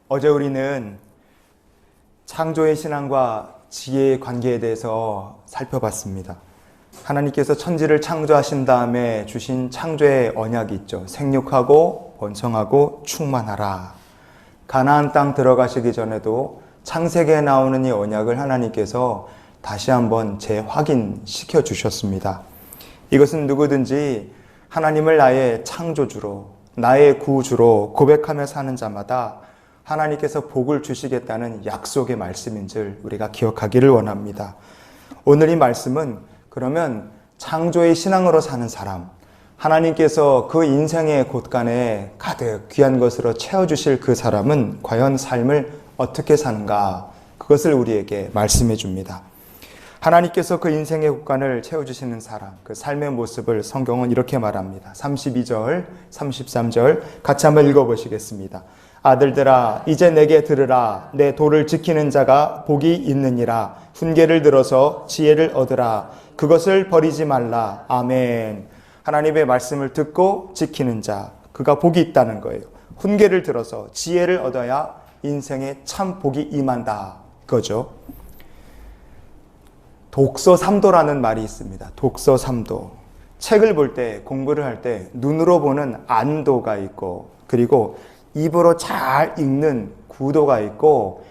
어제 우리는 창조의 신앙과 지혜의 관계에 대해서 살펴봤습니다. 하나님께서 천지를 창조하신 다음에 주신 창조의 언약이 있죠. 생육하고 번성하고 충만하라. 가나안 땅 들어가시기 전에도 창세기에 나오는 이 언약을 하나님께서 다시 한번 재확인시켜 주셨습니다. 이것은 누구든지 하나님을 나의 창조주로, 나의 구주로 고백하며 사는 자마다 하나님께서 복을 주시겠다는 약속의 말씀인 줄 우리가 기억하기를 원합니다. 오늘 이 말씀은 그러면 창조의 신앙으로 사는 사람, 하나님께서 그 인생의 곳간에 가득 귀한 것으로 채워주실 그 사람은 과연 삶을 어떻게 사는가, 그것을 우리에게 말씀해 줍니다. 하나님께서 그 인생의 곳간을 채워주시는 사람, 그 삶의 모습을 성경은 이렇게 말합니다. 32절, 33절 같이 한번 읽어보시겠습니다. 아들들아 이제 내게 들으라. 내 도를 지키는 자가 복이 있느니라. 훈계를 들어서 지혜를 얻으라. 그것을 버리지 말라. 아멘. 하나님의 말씀을 듣고 지키는 자, 그가 복이 있다는 거예요. 훈계를 들어서 지혜를 얻어야 인생에 참 복이 임한다, 그거죠. 독서삼도라는 말이 있습니다. 독서삼도. 책을 볼 때, 공부를 할 때 눈으로 보는 안도가 있고, 그리고 입으로 잘 읽는 구도가 있고,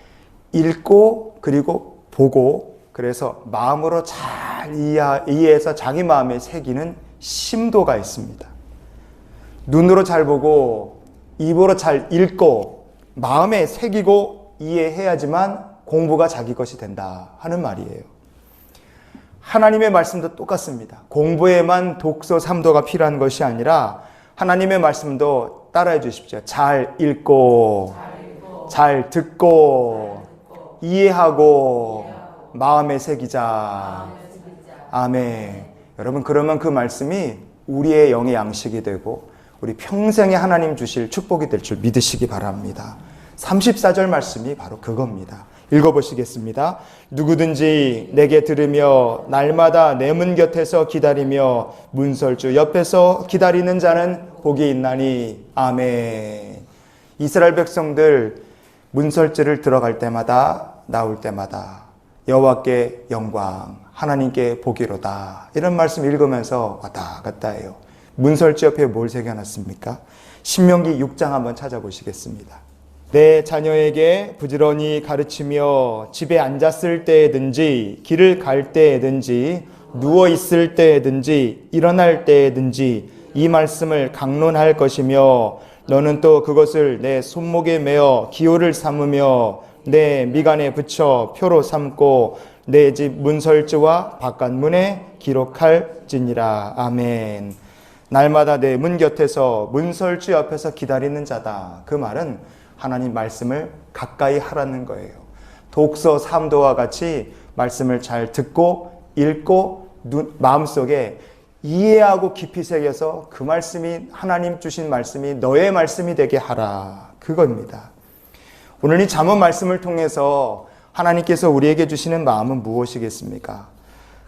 읽고 그리고 보고, 그래서 마음으로 잘 이해해서 자기 마음에 새기는 심도가 있습니다. 눈으로 잘 보고 입으로 잘 읽고 마음에 새기고 이해해야지만 공부가 자기 것이 된다 하는 말이에요. 하나님의 말씀도 똑같습니다. 공부에만 독서 삼도가 필요한 것이 아니라 하나님의 말씀도 따라해 주십시오. 잘 읽고, 잘 듣고, 이해하고, 마음에 새기자. 아멘. 여러분, 그러면 그 말씀이 우리의 영의 양식이 되고 우리 평생에 하나님 주실 축복이 될 줄 믿으시기 바랍니다. 34절 말씀이 바로 그겁니다. 읽어보시겠습니다. 누구든지 내게 들으며 날마다 내 문 곁에서 기다리며 문설주 옆에서 기다리는 자는 복이 있나니. 아멘. 이스라엘 백성들 문설주를 들어갈 때마다 나올 때마다 여호와께 영광, 하나님께 복이로다, 이런 말씀 읽으면서 왔다 갔다 해요. 문설주 옆에 뭘 새겨놨습니까? 신명기 6장 한번 찾아보시겠습니다. 내 자녀에게 부지런히 가르치며 집에 앉았을 때든지 길을 갈 때든지 누워있을 때든지 일어날 때든지 이 말씀을 강론할 것이며 너는 또 그것을 내 손목에 메어 기호를 삼으며 내 미간에 붙여 표로 삼고 내 집 문설주와 바깥문에 기록할지니라. 아멘. 날마다 내 문 곁에서 문설주 옆에서 기다리는 자다. 그 말은 하나님 말씀을 가까이 하라는 거예요. 독서 삼도와 같이 말씀을 잘 듣고 읽고 마음속에 이해하고 깊이 새겨서 그 말씀이, 하나님 주신 말씀이 너의 말씀이 되게 하라, 그겁니다. 오늘 이 잠언 말씀을 통해서 하나님께서 우리에게 주시는 마음은 무엇이겠습니까?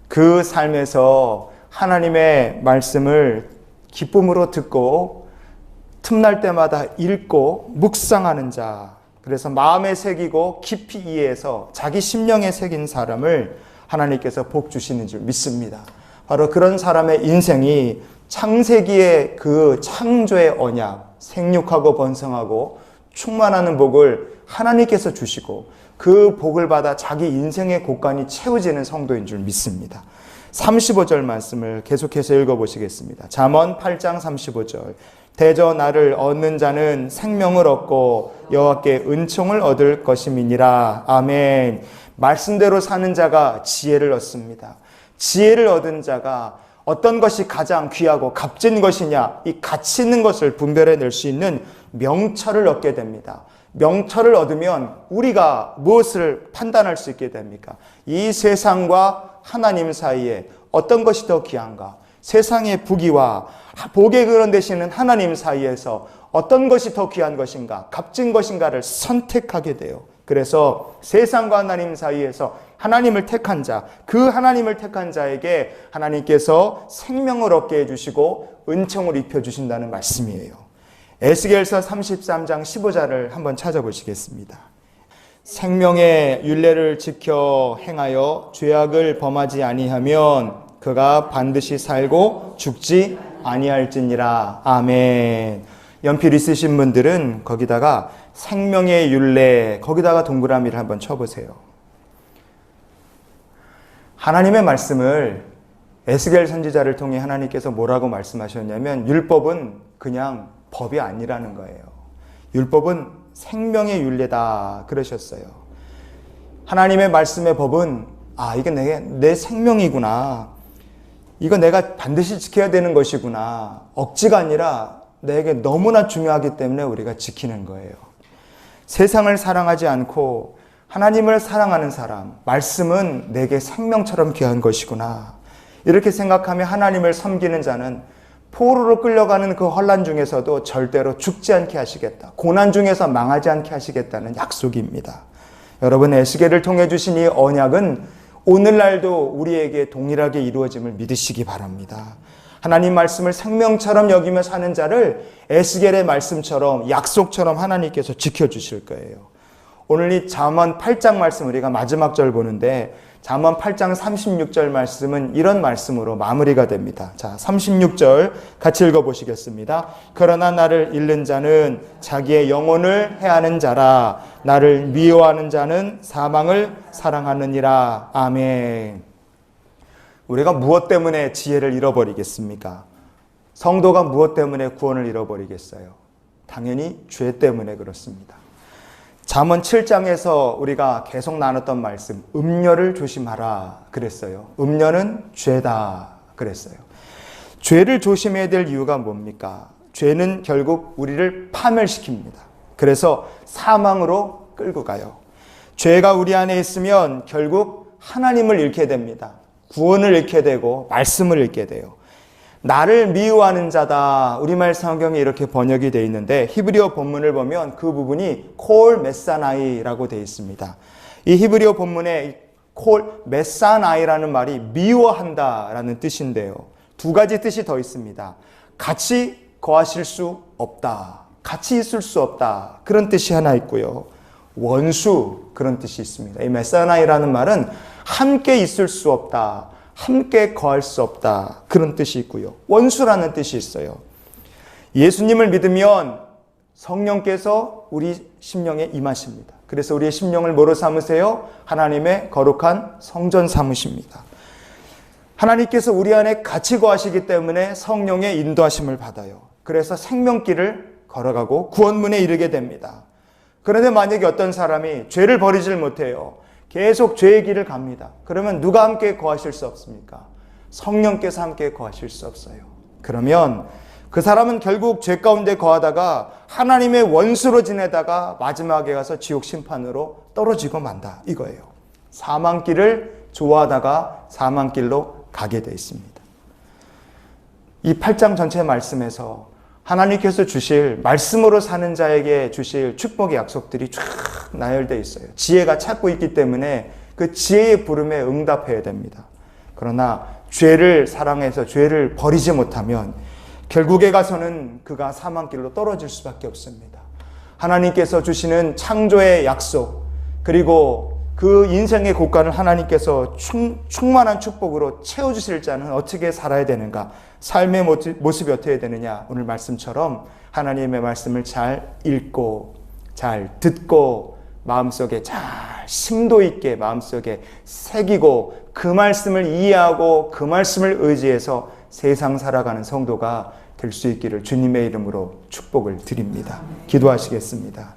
그 삶에서 하나님의 말씀을 기쁨으로 듣고 틈날 때마다 읽고 묵상하는 자, 그래서 마음에 새기고 깊이 이해해서 자기 심령에 새긴 사람을 하나님께서 복 주시는 줄 믿습니다. 바로 그런 사람의 인생이 창세기의 그 창조의 언약, 생육하고 번성하고 충만하는 복을 하나님께서 주시고 그 복을 받아 자기 인생의 곳간이 채워지는 성도인 줄 믿습니다. 35절 말씀을 계속해서 읽어보시겠습니다. 잠언 8장 35절. 대저 나를 얻는 자는 생명을 얻고 여호와께 은총을 얻을 것임이니라. 아멘. 말씀대로 사는 자가 지혜를 얻습니다. 지혜를 얻은 자가 어떤 것이 가장 귀하고 값진 것이냐, 이 가치 있는 것을 분별해낼 수 있는 명철을 얻게 됩니다. 명철을 얻으면 우리가 무엇을 판단할 수 있게 됩니까? 이 세상과 하나님 사이에 어떤 것이 더 귀한가? 세상의 부귀와 복의 근원 되시는 하나님 사이에서 어떤 것이 더 귀한 것인가, 값진 것인가를 선택하게 돼요. 그래서 세상과 하나님 사이에서 하나님을 택한 자, 그 하나님을 택한 자에게 하나님께서 생명을 얻게 해주시고 은총을 입혀주신다는 말씀이에요. 에스겔서 33장 15절을 한번 찾아보시겠습니다. 생명의 율례를 지켜 행하여 죄악을 범하지 아니하면 그가 반드시 살고 죽지 아니할지니라. 아멘. 연필 있으신 분들은 거기다가 생명의 율례, 거기다가 동그라미를 한번 쳐보세요. 하나님의 말씀을 에스겔 선지자를 통해 하나님께서 뭐라고 말씀하셨냐면 율법은 그냥 법이 아니라는 거예요. 율법은 생명의 율례다 그러셨어요. 하나님의 말씀의 법은 이게 내 생명이구나. 이거 내가 반드시 지켜야 되는 것이구나. 억지가 아니라 내게 너무나 중요하기 때문에 우리가 지키는 거예요. 세상을 사랑하지 않고 하나님을 사랑하는 사람, 말씀은 내게 생명처럼 귀한 것이구나. 이렇게 생각하며 하나님을 섬기는 자는 포로로 끌려가는 그 혼란 중에서도 절대로 죽지 않게 하시겠다. 고난 중에서 망하지 않게 하시겠다는 약속입니다. 여러분, 에스겔을 통해 주신 이 언약은 오늘날도 우리에게 동일하게 이루어짐을 믿으시기 바랍니다. 하나님 말씀을 생명처럼 여기며 사는 자를 에스겔의 말씀처럼 약속처럼 하나님께서 지켜주실 거예요. 오늘 이 잠언 8장 말씀 우리가 마지막 절 보는데 잠언 8장 36절 말씀은 이런 말씀으로 마무리가 됩니다. 자, 36절 같이 읽어보시겠습니다. 그러나 나를 잃는 자는 자기의 영혼을 해하는 자라. 나를 미워하는 자는 사망을 사랑하느니라. 아멘. 우리가 무엇 때문에 지혜를 잃어버리겠습니까? 성도가 무엇 때문에 구원을 잃어버리겠어요? 당연히 죄 때문에 그렇습니다. 잠언 7장에서 우리가 계속 나눴던 말씀, 음녀를 조심하라 그랬어요. 음녀는 죄다 그랬어요. 죄를 조심해야 될 이유가 뭡니까? 죄는 결국 우리를 파멸시킵니다. 그래서 사망으로 끌고 가요. 죄가 우리 안에 있으면 결국 하나님을 잃게 됩니다. 구원을 잃게 되고 말씀을 잃게 돼요. 나를 미워하는 자다. 우리말 성경에 이렇게 번역이 되어 있는데 히브리어 본문을 보면 그 부분이 콜 메사나이라고 되어 있습니다. 이 히브리어 본문에 콜 메사나이라는 말이 미워한다라는 뜻인데요. 두 가지 뜻이 더 있습니다. 같이 거하실 수 없다. 같이 있을 수 없다. 그런 뜻이 하나 있고요. 원수 그런 뜻이 있습니다. 이 메사나이라는 말은 함께 있을 수 없다. 함께 거할 수 없다. 그런 뜻이 있고요. 원수라는 뜻이 있어요. 예수님을 믿으면 성령께서 우리 심령에 임하십니다. 그래서 우리의 심령을 뭐로 삼으세요? 하나님의 거룩한 성전 삼으십니다. 하나님께서 우리 안에 같이 거하시기 때문에 성령의 인도하심을 받아요. 그래서 생명길을 걸어가고 구원문에 이르게 됩니다. 그런데 만약에 어떤 사람이 죄를 버리질 못해요. 계속 죄의 길을 갑니다. 그러면 누가 함께 거하실 수 없습니까? 성령께서 함께 거하실 수 없어요. 그러면 그 사람은 결국 죄 가운데 거하다가 하나님의 원수로 지내다가 마지막에 가서 지옥 심판으로 떨어지고 만다 이거예요. 사망길을 좋아하다가 사망길로 가게 되어 있습니다. 이 8장 전체 말씀에서 하나님께서 주실 말씀으로 사는 자에게 주실 축복의 약속들이 쫙 나열되어 있어요. 지혜가 찾고 있기 때문에 그 지혜의 부름에 응답해야 됩니다. 그러나 죄를 사랑해서 죄를 버리지 못하면 결국에 가서는 그가 사망길로 떨어질 수밖에 없습니다. 하나님께서 주시는 창조의 약속 그리고 그 인생의 고간을 하나님께서 충만한 축복으로 채워주실 자는 어떻게 살아야 되는가? 삶의 모습이 어떻게 되느냐? 오늘 말씀처럼 하나님의 말씀을 잘 읽고 잘 듣고 마음속에 잘 심도 있게 마음속에 새기고 그 말씀을 이해하고 그 말씀을 의지해서 세상 살아가는 성도가 될 수 있기를 주님의 이름으로 축복을 드립니다. 기도하시겠습니다.